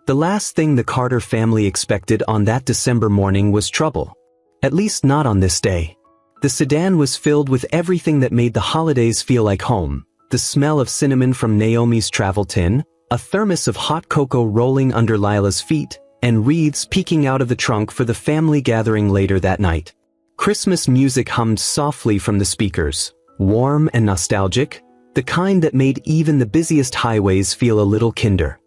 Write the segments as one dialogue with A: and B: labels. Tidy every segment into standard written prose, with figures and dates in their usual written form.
A: The last thing the Carter family expected on that December morning was trouble. At least not on this day. The sedan was filled with everything that made the holidays feel like home: the smell of cinnamon from Naomi's travel tin, a thermos of hot cocoa rolling under Lila's feet, and wreaths peeking out of the trunk for the family gathering later that night. Christmas music hummed softly from the speakers, warm and nostalgic, the kind that made even the busiest highways feel a little kinder.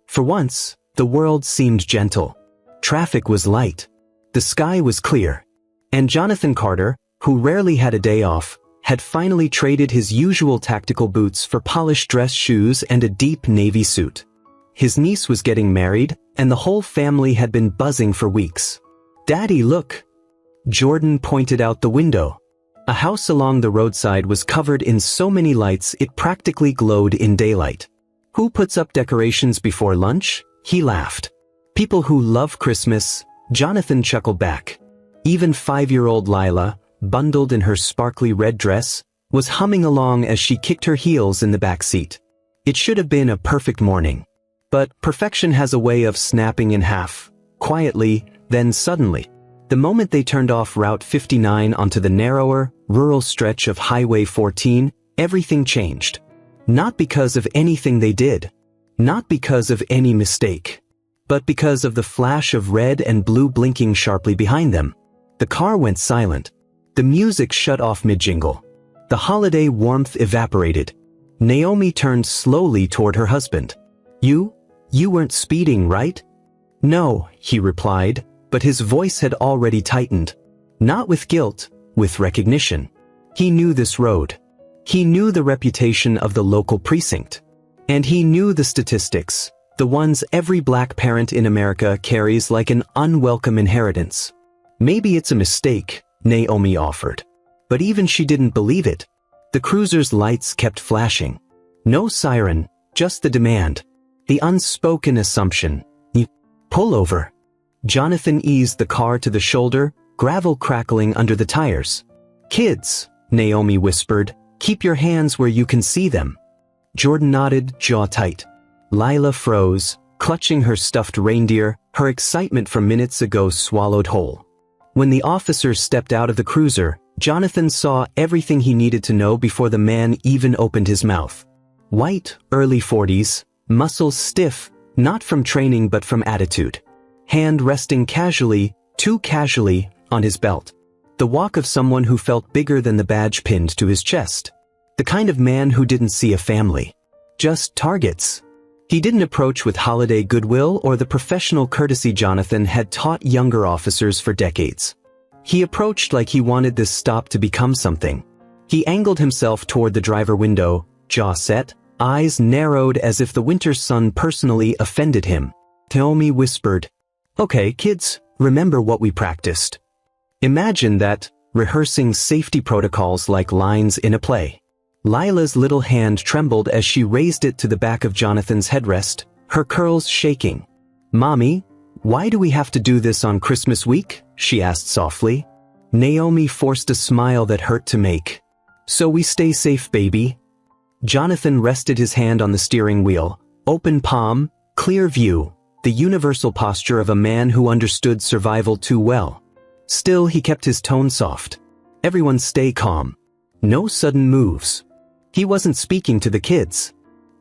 A: For once, the world seemed gentle. Traffic was light. The sky was clear. And Jonathan Carter, who rarely had a day off, had finally traded his usual tactical boots for polished dress shoes and a deep navy suit. His niece was getting married, and the whole family had been buzzing for weeks. "Daddy, look!" Jordan pointed out the window. A house along the roadside was covered in so many lights it practically glowed in daylight. "Who puts up decorations before lunch?" He laughed. "People who love Christmas," Jonathan chuckled back. Even 5-year-old Lila, bundled in her sparkly red dress, was humming along as she kicked her heels in the back seat. It should have been a perfect morning. But perfection has a way of snapping in half, quietly, then suddenly. The moment they turned off Route 59 onto the narrower, rural stretch of Highway 14, everything changed. Not because of anything they did. Not because of any mistake. But because of the flash of red and blue blinking sharply behind them. The car went silent. The music shut off mid-jingle. The holiday warmth evaporated. Naomi turned slowly toward her husband. You weren't speeding, right?" "No," he replied, but his voice had already tightened. Not with guilt, with recognition. He knew this road. He knew the reputation of the local precinct. And he knew the statistics, the ones every black parent in America carries like an unwelcome inheritance. "Maybe it's a mistake," Naomi offered. But even she didn't believe it. The cruiser's lights kept flashing. No siren, just the demand. The unspoken assumption. "Pull over." Jonathan eased the car to the shoulder, gravel crackling under the tires. "Kids," Naomi whispered, "keep your hands where you can see them." Jordan nodded, jaw tight. Lila froze, clutching her stuffed reindeer, her excitement from minutes ago swallowed whole. When the officers stepped out of the cruiser, Jonathan saw everything he needed to know before the man even opened his mouth. White, early 40s, muscles stiff, not from training but from attitude. Hand resting casually, too casually, on his belt. The walk of someone who felt bigger than the badge pinned to his chest. The kind of man who didn't see a family. Just targets. He didn't approach with holiday goodwill or the professional courtesy Jonathan had taught younger officers for decades. He approached like he wanted this stop to become something. He angled himself toward the driver window, jaw set, eyes narrowed as if the winter sun personally offended him. Naomi whispered, "Okay, kids, remember what we practiced." Imagine that, rehearsing safety protocols like lines in a play. Lila's little hand trembled as she raised it to the back of Jonathan's headrest, her curls shaking. "Mommy, why do we have to do this on Christmas week?" she asked softly. Naomi forced a smile that hurt to make. "So we stay safe, baby." Jonathan rested his hand on the steering wheel, open palm, clear view, the universal posture of a man who understood survival too well. Still, he kept his tone soft. "Everyone stay calm. No sudden moves." He wasn't speaking to the kids.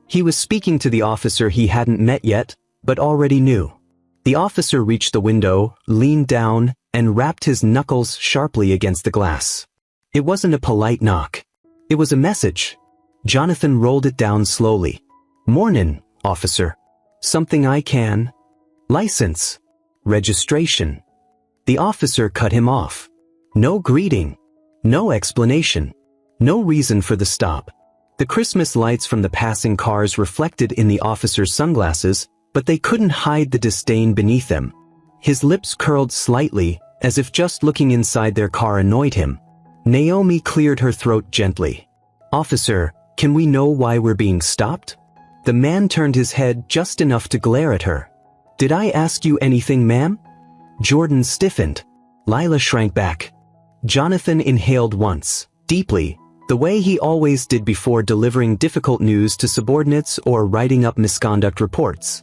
A: He was speaking to the officer he hadn't met yet, but already knew. The officer reached the window, leaned down, and rapped his knuckles sharply against the glass. It wasn't a polite knock. It was a message. Jonathan rolled it down slowly. "Mornin', officer. Something I can?" "License. Registration." The officer cut him off. No greeting. No explanation. No reason for the stop. The Christmas lights from the passing cars reflected in the officer's sunglasses, but they couldn't hide the disdain beneath them. His lips curled slightly, as if just looking inside their car annoyed him. Naomi cleared her throat gently. "Officer, can we know why we're being stopped?" The man turned his head just enough to glare at her. "Did I ask you anything, ma'am?" Jordan stiffened. Lila shrank back. Jonathan inhaled once, deeply, the way he always did before delivering difficult news to subordinates or writing up misconduct reports.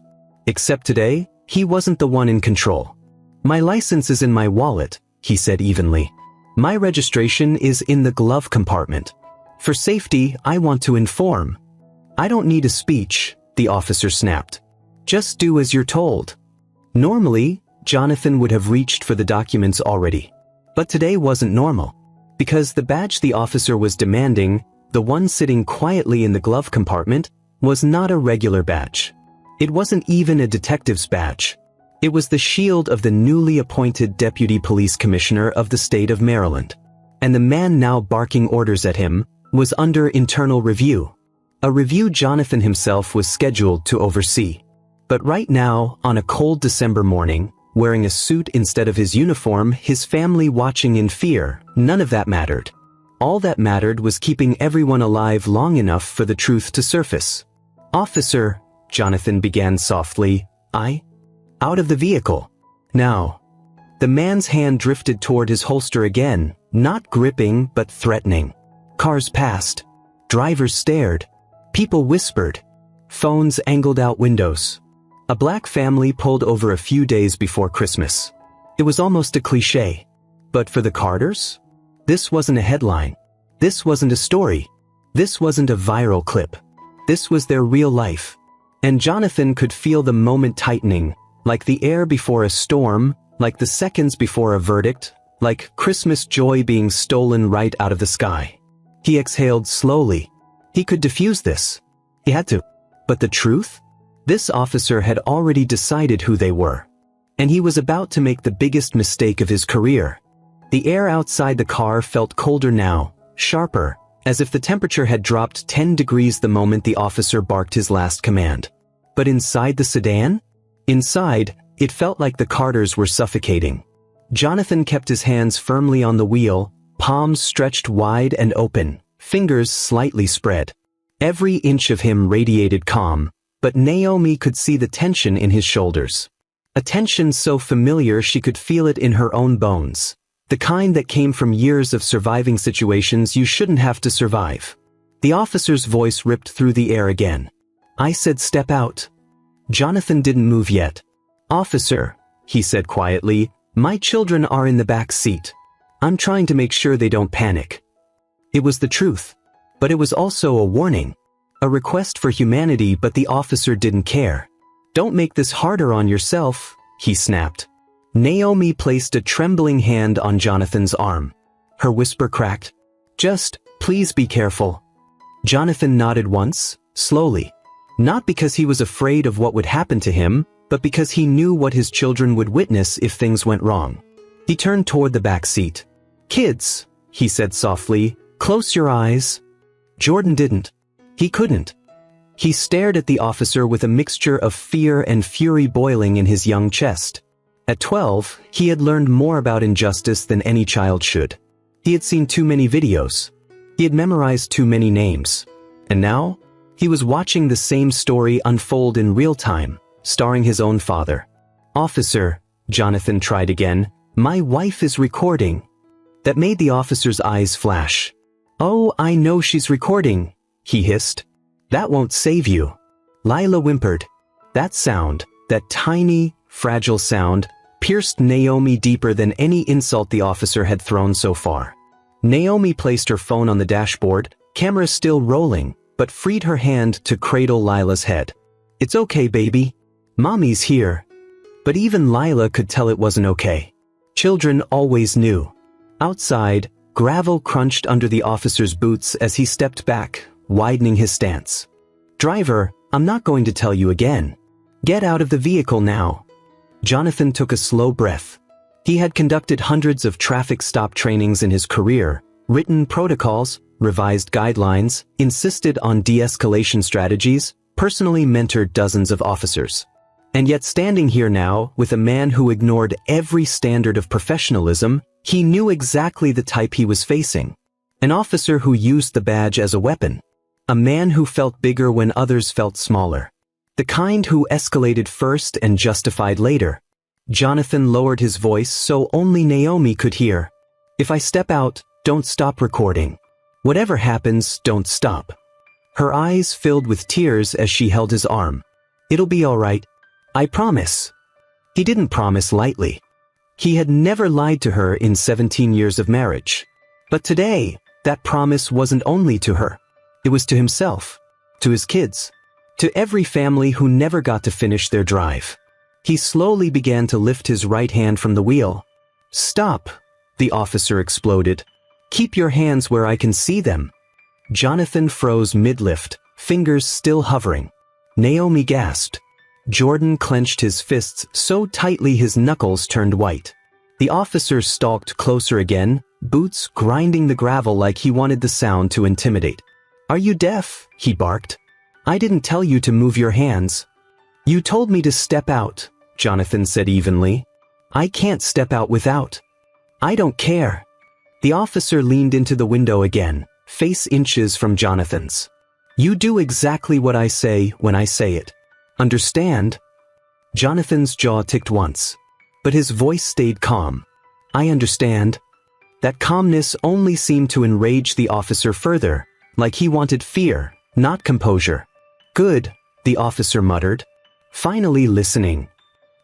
A: Except today, he wasn't the one in control. "My license is in my wallet," he said evenly. "My registration is in the glove compartment. For safety, I want to inform." "I don't need a speech," the officer snapped. "Just do as you're told." Normally, Jonathan would have reached for the documents already. But today wasn't normal. Because the badge the officer was demanding, the one sitting quietly in the glove compartment, was not a regular badge. It wasn't even a detective's badge. It was the shield of the newly appointed Deputy Police Commissioner of the state of Maryland. And the man now barking orders at him was under internal review. A review Jonathan himself was scheduled to oversee. But right now, on a cold December morning, wearing a suit instead of his uniform, his family watching in fear, none of that mattered. All that mattered was keeping everyone alive long enough for the truth to surface. "Officer," Jonathan began softly, Out of the vehicle. Now." The man's hand drifted toward his holster again, not gripping but threatening. Cars passed. Drivers stared. People whispered. Phones angled out windows. A black family pulled over a few days before Christmas. It was almost a cliché. But for the Carters? This wasn't a headline. This wasn't a story. This wasn't a viral clip. This was their real life. And Jonathan could feel the moment tightening, like the air before a storm, like the seconds before a verdict, like Christmas joy being stolen right out of the sky. He exhaled slowly. He could defuse this. He had to. But the truth? This officer had already decided who they were. And he was about to make the biggest mistake of his career. The air outside the car felt colder now, sharper, as if the temperature had dropped 10 degrees the moment the officer barked his last command. But inside the sedan? Inside, it felt like the Carters were suffocating. Jonathan kept his hands firmly on the wheel, palms stretched wide and open, fingers slightly spread. Every inch of him radiated calm, but Naomi could see the tension in his shoulders. A tension so familiar she could feel it in her own bones. The kind that came from years of surviving situations you shouldn't have to survive. The officer's voice ripped through the air again. "I said step out." Jonathan didn't move yet. "Officer," he said quietly, "my children are in the back seat. I'm trying to make sure they don't panic." It was the truth. But it was also a warning. A request for humanity, but the officer didn't care. "Don't make this harder on yourself," he snapped. Naomi placed a trembling hand on Jonathan's arm. Her whisper cracked. "Just, please be careful." Jonathan nodded once, slowly. Not because he was afraid of what would happen to him, but because he knew what his children would witness if things went wrong. He turned toward the back seat. "Kids," he said softly, "close your eyes." Jordan didn't. He couldn't. He stared at the officer with a mixture of fear and fury boiling in his young chest. At 12, he had learned more about injustice than any child should. He had seen too many videos. He had memorized too many names. And now, he was watching the same story unfold in real time, starring his own father. "Officer," Jonathan tried again, "my wife is recording." That made the officer's eyes flash. "Oh, I know she's recording," he hissed. "That won't save you." Lila whimpered. That sound, that tiny, fragile sound, pierced Naomi deeper than any insult the officer had thrown so far. Naomi placed her phone on the dashboard, camera still rolling, but freed her hand to cradle Lila's head. "It's okay, baby. Mommy's here." But even Lila could tell it wasn't okay. Children always knew. Outside, gravel crunched under the officer's boots as he stepped back, widening his stance. "Driver, I'm not going to tell you again. Get out of the vehicle now." Jonathan took a slow breath. He had conducted hundreds of traffic stop trainings in his career, written protocols, revised guidelines, insisted on de-escalation strategies, personally mentored dozens of officers. And yet standing here now, with a man who ignored every standard of professionalism, he knew exactly the type he was facing. An officer who used the badge as a weapon. A man who felt bigger when others felt smaller. The kind who escalated first and justified later. Jonathan lowered his voice so only Naomi could hear. "If I step out, don't stop recording. Whatever happens, don't stop." Her eyes filled with tears as she held his arm. "It'll be all right. I promise." He didn't promise lightly. He had never lied to her in 17 years of marriage. But today, that promise wasn't only to her. It was to himself, to his kids, to every family who never got to finish their drive. He slowly began to lift his right hand from the wheel. "Stop," the officer exploded. "Keep your hands where I can see them." Jonathan froze mid-lift, fingers still hovering. Naomi gasped. Jordan clenched his fists so tightly his knuckles turned white. The officer stalked closer again, boots grinding the gravel like he wanted the sound to intimidate. "Are you deaf?" he barked. "I didn't tell you to move your hands." "You told me to step out," Jonathan said evenly. "I can't step out without." "I don't care." The officer leaned into the window again, face inches from Jonathan's. "You do exactly what I say when I say it. Understand?" Jonathan's jaw ticked once, but his voice stayed calm. "I understand." That calmness only seemed to enrage the officer further, like he wanted fear, not composure. "Good," the officer muttered, finally listening.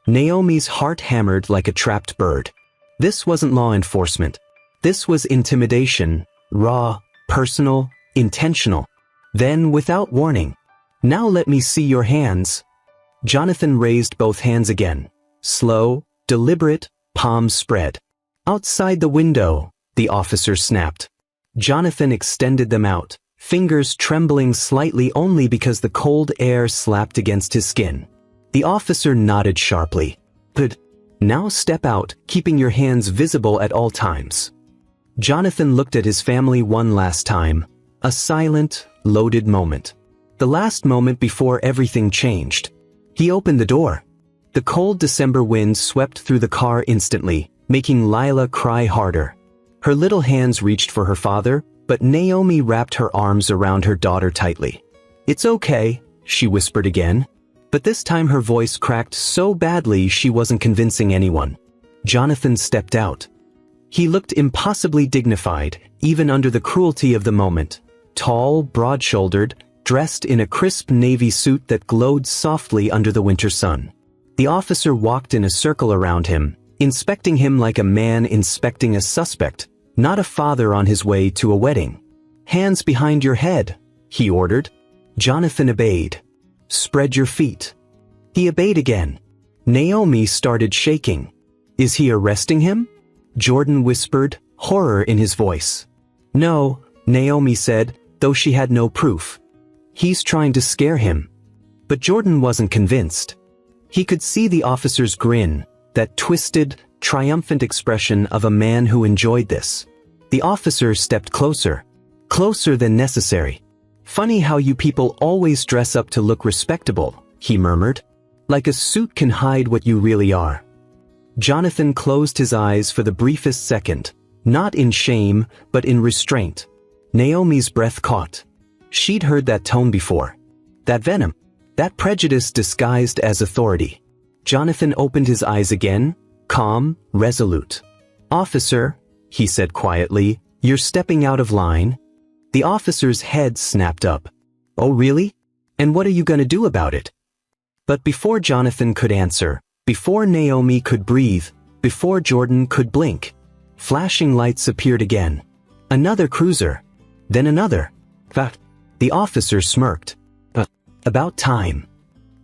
A: Naomi's heart hammered like a trapped bird. This wasn't law enforcement. This was intimidation, raw, personal, intentional. Then, without warning, "Now let me see your hands." Jonathan raised both hands again. Slow, deliberate, palms spread. "Outside the window," the officer snapped. Jonathan extended them out, fingers trembling slightly only because the cold air slapped against his skin. The officer nodded sharply. "Good. Now step out, keeping your hands visible at all times." Jonathan looked at his family one last time. A silent, loaded moment. The last moment before everything changed. He opened the door. The cold December wind swept through the car instantly, making Lila cry harder. Her little hands reached for her father, but Naomi wrapped her arms around her daughter tightly. "It's okay," she whispered again. But this time her voice cracked so badly she wasn't convincing anyone. Jonathan stepped out. He looked impossibly dignified, even under the cruelty of the moment. Tall, broad-shouldered, dressed in a crisp navy suit that glowed softly under the winter sun. The officer walked in a circle around him, inspecting him like a man inspecting a suspect, not a father on his way to a wedding. "Hands behind your head," he ordered. Jonathan obeyed. "Spread your feet." He obeyed again. Naomi started shaking. "Is he arresting him?" Jordan whispered, horror in his voice. "No," Naomi said, though she had no proof. "He's trying to scare him." But Jordan wasn't convinced. He could see the officer's grin, that twisted, triumphant expression of a man who enjoyed this. The officer stepped closer. Closer than necessary. "Funny how you people always dress up to look respectable," he murmured. "Like a suit can hide what you really are." Jonathan closed his eyes for the briefest second, not in shame, but in restraint. Naomi's breath caught. She'd heard that tone before. That venom. That prejudice disguised as authority. Jonathan opened his eyes again, calm, resolute. "Officer," he said quietly, "you're stepping out of line." The officer's head snapped up. "Oh really? And what are you going to do about it?" But before Jonathan could answer, before Naomi could breathe, before Jordan could blink, flashing lights appeared again. Another cruiser. Then another. The officer smirked. About time."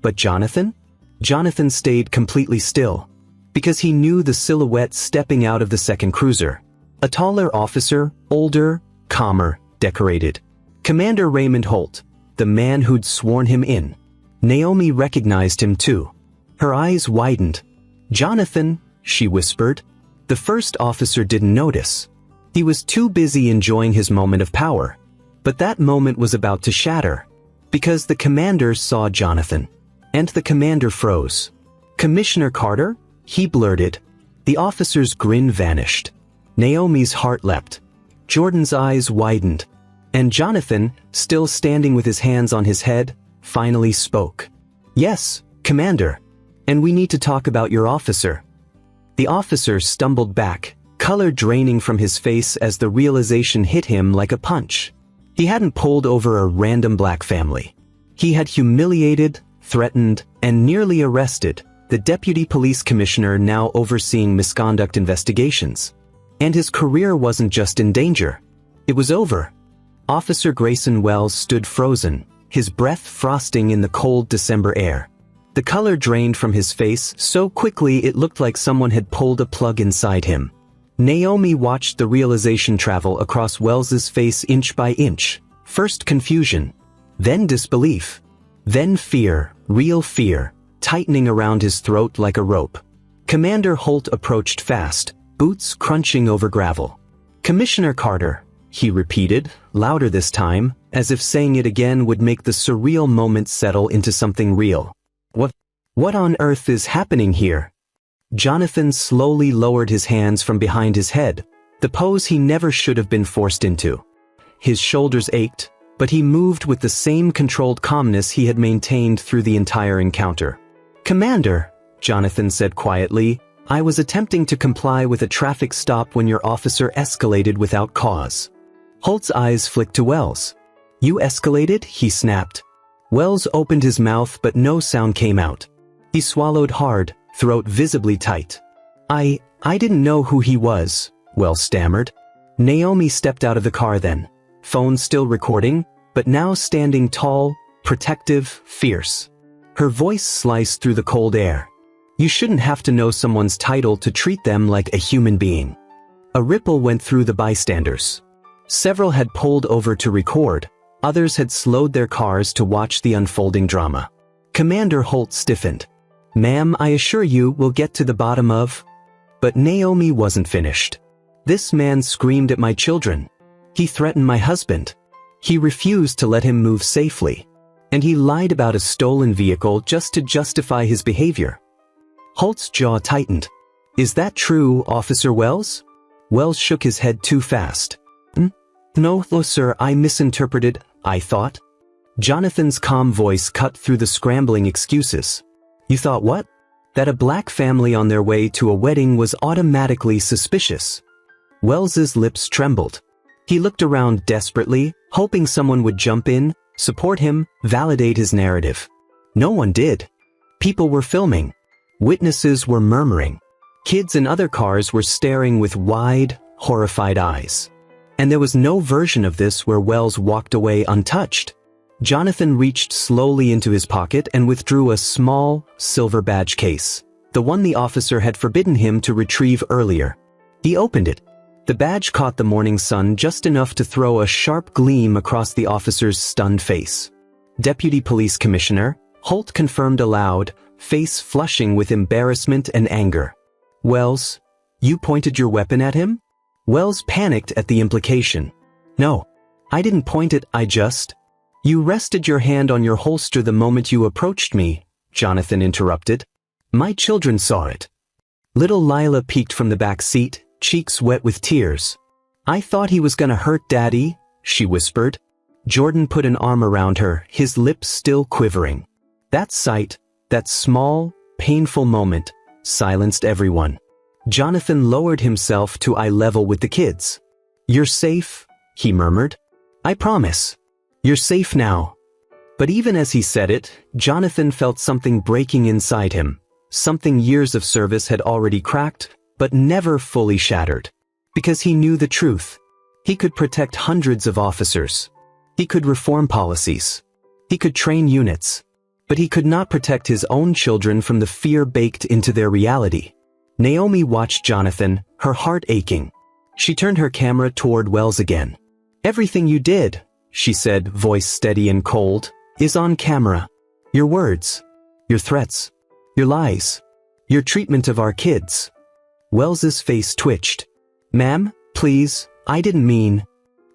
A: But Jonathan? Jonathan stayed completely still, because he knew the silhouette stepping out of the second cruiser. A taller officer, older, calmer, decorated. Commander Raymond Holt, the man who'd sworn him in. Naomi recognized him too. Her eyes widened. "Jonathan," she whispered. The first officer didn't notice. He was too busy enjoying his moment of power. But that moment was about to shatter. Because the commander saw Jonathan. And the commander froze. "Commissioner Carter?" he blurted. The officer's grin vanished. Naomi's heart leapt. Jordan's eyes widened. And Jonathan, still standing with his hands on his head, finally spoke. "Yes, Commander. And we need to talk about your officer." The officer stumbled back, color draining from his face as the realization hit him like a punch. He hadn't pulled over a random black family. He had humiliated, threatened, and nearly arrested, the deputy police commissioner now overseeing misconduct investigations. And his career wasn't just in danger. It was over. Officer Grayson Wells stood frozen, his breath frosting in the cold December air. The color drained from his face so quickly it looked like someone had pulled a plug inside him. Naomi watched the realization travel across Wells's face inch by inch. First confusion, then disbelief, then fear, real fear, tightening around his throat like a rope. Commander Holt approached fast, boots crunching over gravel. "Commissioner Carter," he repeated, louder this time, as if saying it again would make the surreal moment settle into something real. What on earth is happening here?" Jonathan slowly lowered his hands from behind his head, the pose he never should have been forced into. His shoulders ached, but he moved with the same controlled calmness he had maintained through the entire encounter. "Commander," Jonathan said quietly, "I was attempting to comply with a traffic stop when your officer escalated without cause." Holt's eyes flicked to Wells. "You escalated?" he snapped. Wells opened his mouth but no sound came out. He swallowed hard, throat visibly tight. I didn't know who he was," Wells stammered. Naomi stepped out of the car then, phone still recording, but now standing tall, protective, fierce. Her voice sliced through the cold air. "You shouldn't have to know someone's title to treat them like a human being." A ripple went through the bystanders. Several had pulled over to record, others had slowed their cars to watch the unfolding drama. Commander Holt stiffened. "Ma'am, I assure you we'll get to the bottom of—" But Naomi wasn't finished. "This man screamed at my children. He threatened my husband. He refused to let him move safely. And he lied about a stolen vehicle just to justify his behavior." Holt's jaw tightened. "Is that true, Officer Wells?" Wells shook his head too fast. No, sir, I misinterpreted, I thought." Jonathan's calm voice cut through the scrambling excuses. "You thought what?" "That a black family on their way to a wedding was automatically suspicious." Wells's lips trembled. He looked around desperately, hoping someone would jump in, support him, validate his narrative. No one did. People were filming. Witnesses were murmuring. Kids in other cars were staring with wide, horrified eyes. And there was no version of this where Wells walked away untouched. Jonathan reached slowly into his pocket and withdrew a small, silver badge case, the one the officer had forbidden him to retrieve earlier. He opened it. The badge caught the morning sun just enough to throw a sharp gleam across the officer's stunned face. "Deputy Police Commissioner," Holt confirmed aloud, face flushing with embarrassment and anger. "Wells, you pointed your weapon at him?" Wells panicked at the implication. "No, I didn't point it, I just—" "You rested your hand on your holster the moment you approached me," Jonathan interrupted. "My children saw it." Little Lila peeked from the back seat, cheeks wet with tears. "I thought he was gonna hurt Daddy," she whispered. Jordan put an arm around her, his lips still quivering. That sight, that small, painful moment, silenced everyone. Jonathan lowered himself to eye level with the kids. "You're safe," he murmured. "I promise. You're safe now." But even as he said it, Jonathan felt something breaking inside him, something years of service had already cracked, but never fully shattered. Because he knew the truth. He could protect hundreds of officers. He could reform policies. He could train units. But he could not protect his own children from the fear baked into their reality. Naomi watched Jonathan, her heart aching. She turned her camera toward Wells again. "Everything you did," she said, voice steady and cold, "is on camera. Your words, your threats, your lies, your treatment of our kids." Wells's face twitched. "Ma'am, please, I didn't mean—"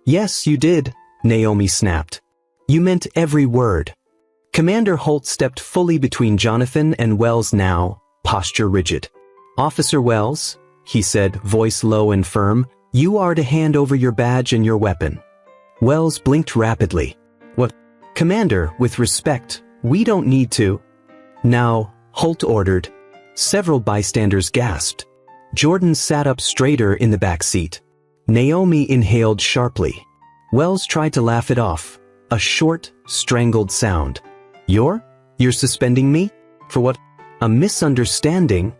A: "Yes, you did," Naomi snapped. "You meant every word." Commander Holt stepped fully between Jonathan and Wells now, posture rigid. "Officer Wells," he said, voice low and firm, "you are to hand over your badge and your weapon." Wells blinked rapidly. "What?" "Commander, with respect, we don't need to." "Now," Holt ordered. Several bystanders gasped. Jordan sat up straighter in the back seat. Naomi inhaled sharply. Wells tried to laugh it off. A short, strangled sound. "You're You're suspending me? For what? A misunderstanding?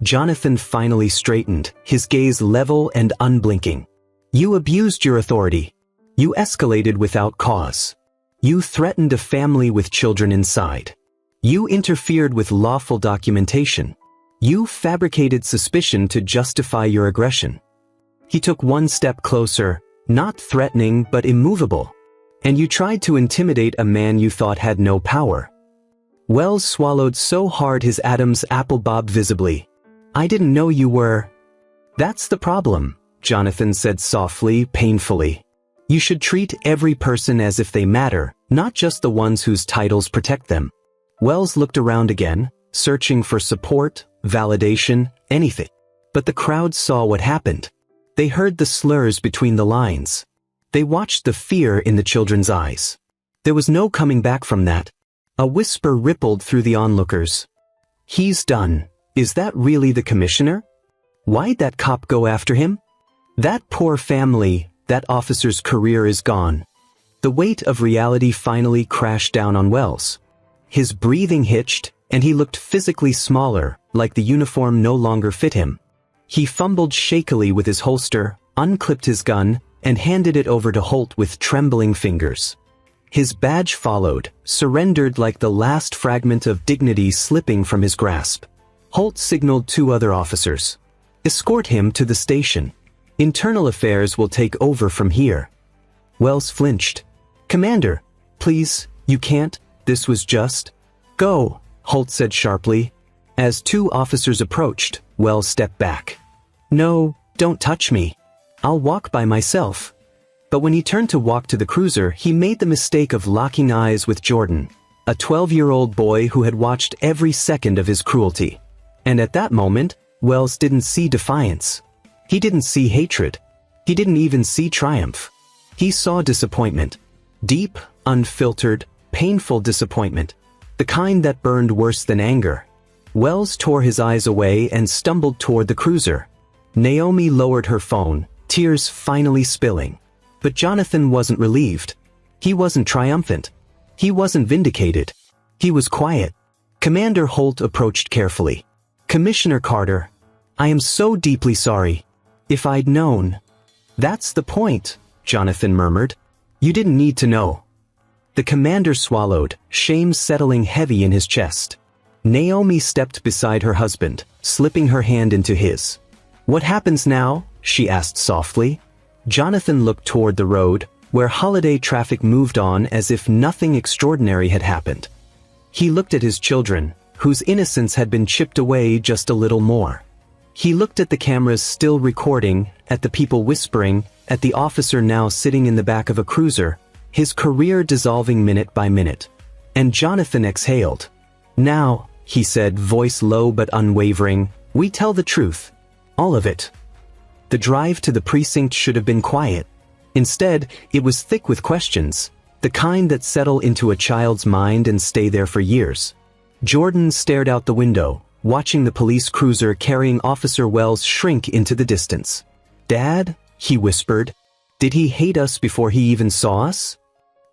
A: Jonathan finally straightened, his gaze level and unblinking. You abused your authority. You escalated without cause. You threatened a family with children inside. You interfered with lawful documentation. You fabricated suspicion to justify your aggression. He took one step closer, not threatening but immovable. And you tried to intimidate a man you thought had no power. Wells swallowed so hard his atoms apple-bobbed visibly. I didn't know you were... That's the problem, Jonathan said softly, painfully. You should treat every person as if they matter, not just the ones whose titles protect them. Wells looked around again, searching for support, validation, anything. But the crowd saw what happened. They heard the slurs between the lines. They watched the fear in the children's eyes. There was no coming back from that. A whisper rippled through the onlookers. He's done. Is that really the commissioner? Why'd that cop go after him? That poor family, that officer's career is gone. The weight of reality finally crashed down on Wells. His breathing hitched, and he looked physically smaller, like the uniform no longer fit him. He fumbled shakily with his holster, unclipped his gun, and handed it over to Holt with trembling fingers. His badge followed, surrendered like the last fragment of dignity slipping from his grasp. Holt signaled 2 other officers. Escort him to the station. Internal affairs will take over from here. Wells flinched. Commander, please, you can't, this was just... Go, Holt said sharply. As 2 officers approached, Wells stepped back. No, don't touch me. I'll walk by myself. But when he turned to walk to the cruiser, he made the mistake of locking eyes with Jordan, a 12-year-old boy who had watched every second of his cruelty. And at that moment, Wells didn't see defiance. He didn't see hatred. He didn't even see triumph. He saw disappointment. Deep, unfiltered, painful disappointment. The kind that burned worse than anger. Wells tore his eyes away and stumbled toward the cruiser. Naomi lowered her phone, tears finally spilling. But Jonathan wasn't relieved. He wasn't triumphant. He wasn't vindicated. He was quiet. Commander Holt approached carefully. Commissioner Carter, I am so deeply sorry. If I'd known... That's the point, Jonathan murmured. You didn't need to know. The commander swallowed, shame settling heavy in his chest. Naomi stepped beside her husband, slipping her hand into his. What happens now? She asked softly. Jonathan looked toward the road, where holiday traffic moved on as if nothing extraordinary had happened. He looked at his children, whose innocence had been chipped away just a little more. He looked at the cameras still recording, at the people whispering, at the officer now sitting in the back of a cruiser, his career dissolving minute by minute. And Jonathan exhaled. Now, he said, voice low but unwavering, we tell the truth. All of it. The drive to the precinct should have been quiet. Instead, it was thick with questions, the kind that settle into a child's mind and stay there for years. Jordan stared out the window, watching the police cruiser carrying Officer Wells shrink into the distance. Dad, he whispered, did he hate us before he even saw us?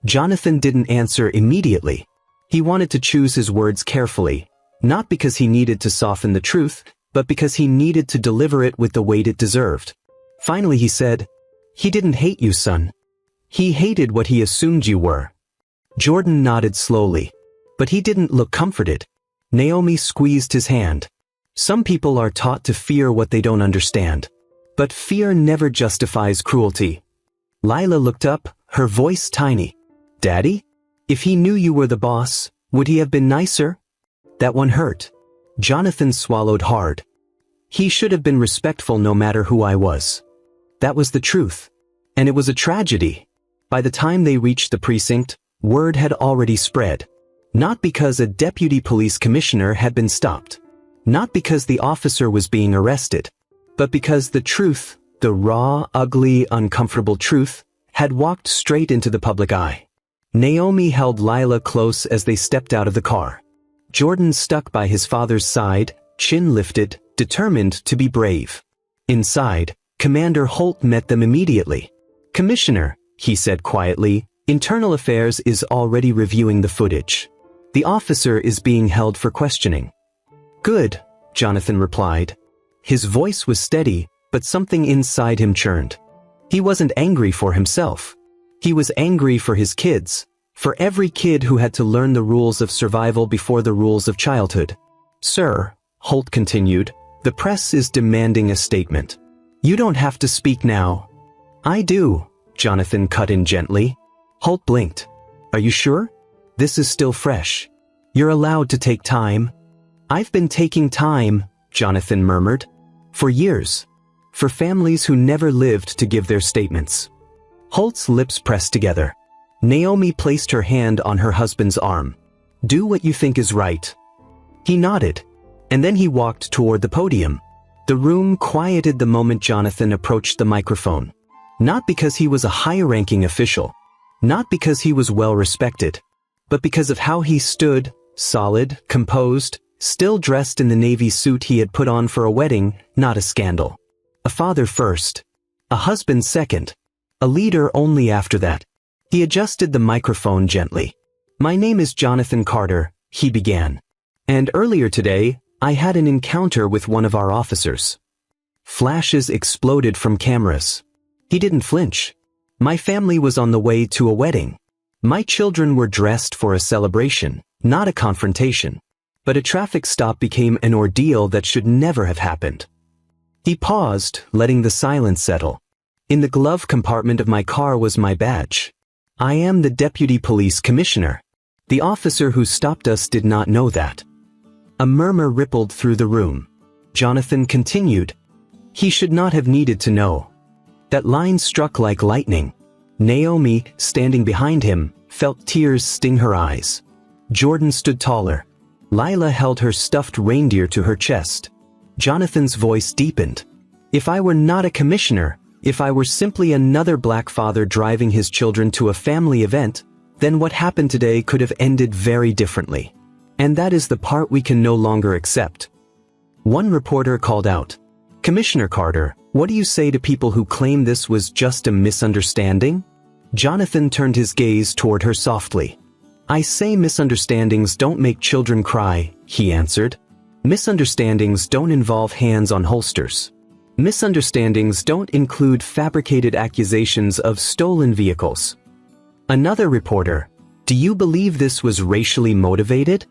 A: Jonathan didn't answer immediately. He wanted to choose his words carefully, not because he needed to soften the truth, but because he needed to deliver it with the weight it deserved. Finally he said, he didn't hate you, son. He hated what he assumed you were. Jordan nodded slowly. But he didn't look comforted. Naomi squeezed his hand. Some people are taught to fear what they don't understand. But fear never justifies cruelty. Lila looked up, her voice tiny. Daddy? If he knew you were the boss, would he have been nicer? That one hurt. Jonathan swallowed hard. He should have been respectful no matter who I was. That was the truth. And it was a tragedy. By the time they reached the precinct, word had already spread. Not because a deputy police commissioner had been stopped. Not because the officer was being arrested. But because the truth, the raw, ugly, uncomfortable truth, had walked straight into the public eye. Naomi held Lila close as they stepped out of the car. Jordan stuck by his father's side, chin lifted, determined to be brave. Inside, Commander Holt met them immediately. Commissioner, he said quietly, Internal Affairs is already reviewing the footage. The officer is being held for questioning. Good, Jonathan replied. His voice was steady, but something inside him churned. He wasn't angry for himself. He was angry for his kids, for every kid who had to learn the rules of survival before the rules of childhood. Sir, Holt continued, the press is demanding a statement. You don't have to speak now. I do, Jonathan cut in gently. Holt blinked. Are you sure? This is still fresh. You're allowed to take time. I've been taking time, Jonathan murmured. For years. For families who never lived to give their statements. Holt's lips pressed together. Naomi placed her hand on her husband's arm. Do what you think is right. He nodded. And then he walked toward the podium. The room quieted the moment Jonathan approached the microphone. Not because he was a high-ranking official. Not because he was well-respected. But because of how he stood, solid, composed, still dressed in the navy suit he had put on for a wedding, not a scandal. A father first. A husband second. A leader only after that. He adjusted the microphone gently. My name is Jonathan Carter, he began. And earlier today, I had an encounter with one of our officers. Flashes exploded from cameras. He didn't flinch. My family was on the way to a wedding. My children were dressed for a celebration, not a confrontation. But a traffic stop became an ordeal that should never have happened. He paused, letting the silence settle. In the glove compartment of my car was my badge. I am the Deputy Police Commissioner. The officer who stopped us did not know that. A murmur rippled through the room. Jonathan continued. He should not have needed to know. That line struck like lightning. Naomi, standing behind him, felt tears sting her eyes. Jordan stood taller. Lila held her stuffed reindeer to her chest. Jonathan's voice deepened. If I were not a commissioner, if I were simply another black father driving his children to a family event, then what happened today could have ended very differently. And that is the part we can no longer accept. One reporter called out, Commissioner Carter, what do you say to people who claim this was just a misunderstanding? Jonathan turned his gaze toward her softly. I say misunderstandings don't make children cry, he answered. Misunderstandings don't involve hands on holsters. Misunderstandings don't include fabricated accusations of stolen vehicles. Another reporter, do you believe this was racially motivated?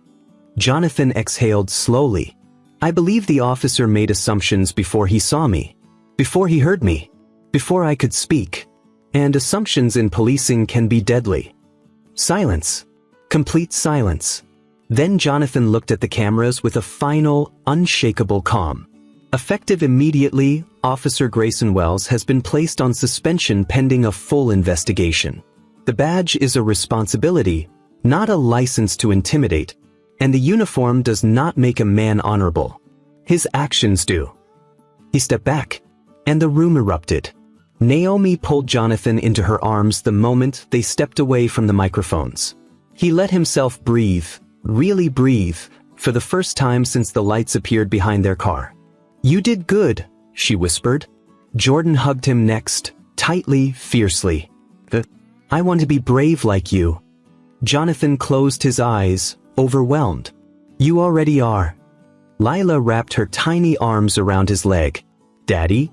A: Jonathan exhaled slowly. I believe the officer made assumptions before he saw me, before he heard me, before I could speak. And assumptions in policing can be deadly. Silence. Complete silence. Then Jonathan looked at the cameras with a final, unshakable calm. Effective immediately, Officer Grayson Wells has been placed on suspension pending a full investigation. The badge is a responsibility, not a license to intimidate, and the uniform does not make a man honorable. His actions do. He stepped back, and the room erupted. Naomi pulled Jonathan into her arms the moment they stepped away from the microphones. He let himself breathe, really breathe, for the first time since the lights appeared behind their car. You did good, she whispered. Jordan hugged him next, tightly, fiercely. I want to be brave like you. Jonathan closed his eyes, overwhelmed. You already are. Lila wrapped her tiny arms around his leg. Daddy,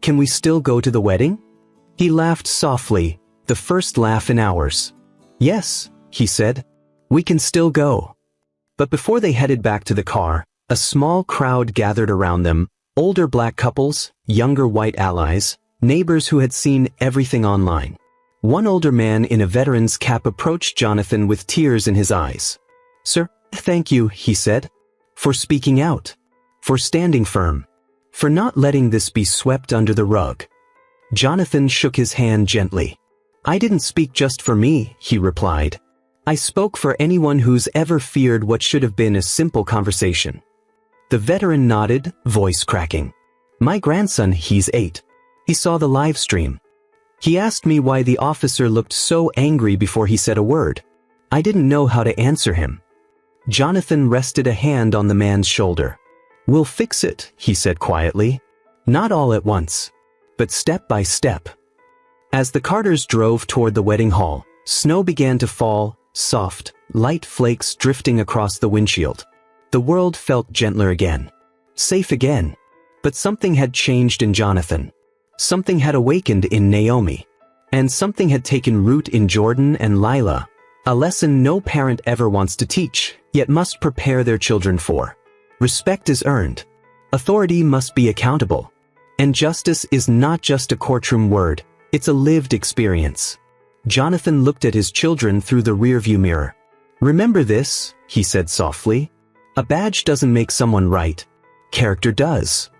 A: can we still go to the wedding? He laughed softly, the first laugh in hours. Yes, he said. We can still go. But before they headed back to the car, a small crowd gathered around them, older black couples, younger white allies, neighbors who had seen everything online. One older man in a veteran's cap approached Jonathan with tears in his eyes. Sir, thank you, he said, for speaking out, for standing firm, for not letting this be swept under the rug. Jonathan shook his hand gently. I didn't speak just for me, he replied. I spoke for anyone who's ever feared what should have been a simple conversation. The veteran nodded, voice cracking. My grandson, he's 8. He saw the live stream. He asked me why the officer looked so angry before he said a word. I didn't know how to answer him. Jonathan rested a hand on the man's shoulder. We'll fix it, he said quietly. Not all at once, but step by step. As the Carters drove toward the wedding hall, snow began to fall, soft, light flakes drifting across the windshield. The world felt gentler again. Safe again. But something had changed in Jonathan. Something had awakened in Naomi. And something had taken root in Jordan and Lila. A lesson no parent ever wants to teach, yet must prepare their children for. Respect is earned. Authority must be accountable. And justice is not just a courtroom word, it's a lived experience. Jonathan looked at his children through the rearview mirror. "Remember this," he said softly. "A badge doesn't make someone right. Character does."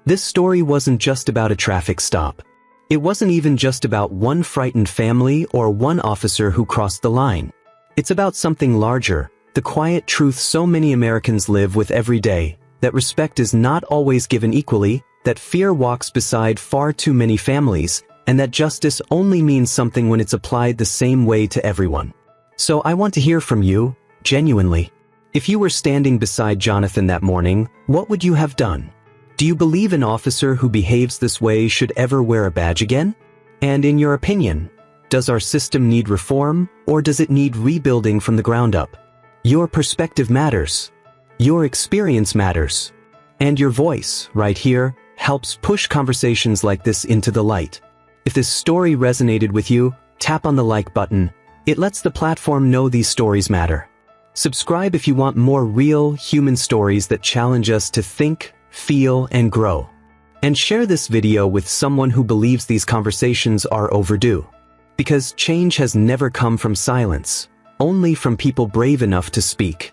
A: This story wasn't just about a traffic stop. It wasn't even just about one frightened family or one officer who crossed the line. It's about something larger, the quiet truth so many Americans live with every day, that respect is not always given equally, that fear walks beside far too many families, and that justice only means something when it's applied the same way to everyone. So I want to hear from you, genuinely. If you were standing beside Jonathan that morning, what would you have done? Do you believe an officer who behaves this way should ever wear a badge again? And in your opinion, does our system need reform, or does it need rebuilding from the ground up? Your perspective matters. Your experience matters. And your voice, right here, helps push conversations like this into the light. If this story resonated with you, tap on the like button. It lets the platform know these stories matter. Subscribe if you want more real, human stories that challenge us to think, feel, and grow. And share this video with someone who believes these conversations are overdue. Because change has never come from silence, only from people brave enough to speak.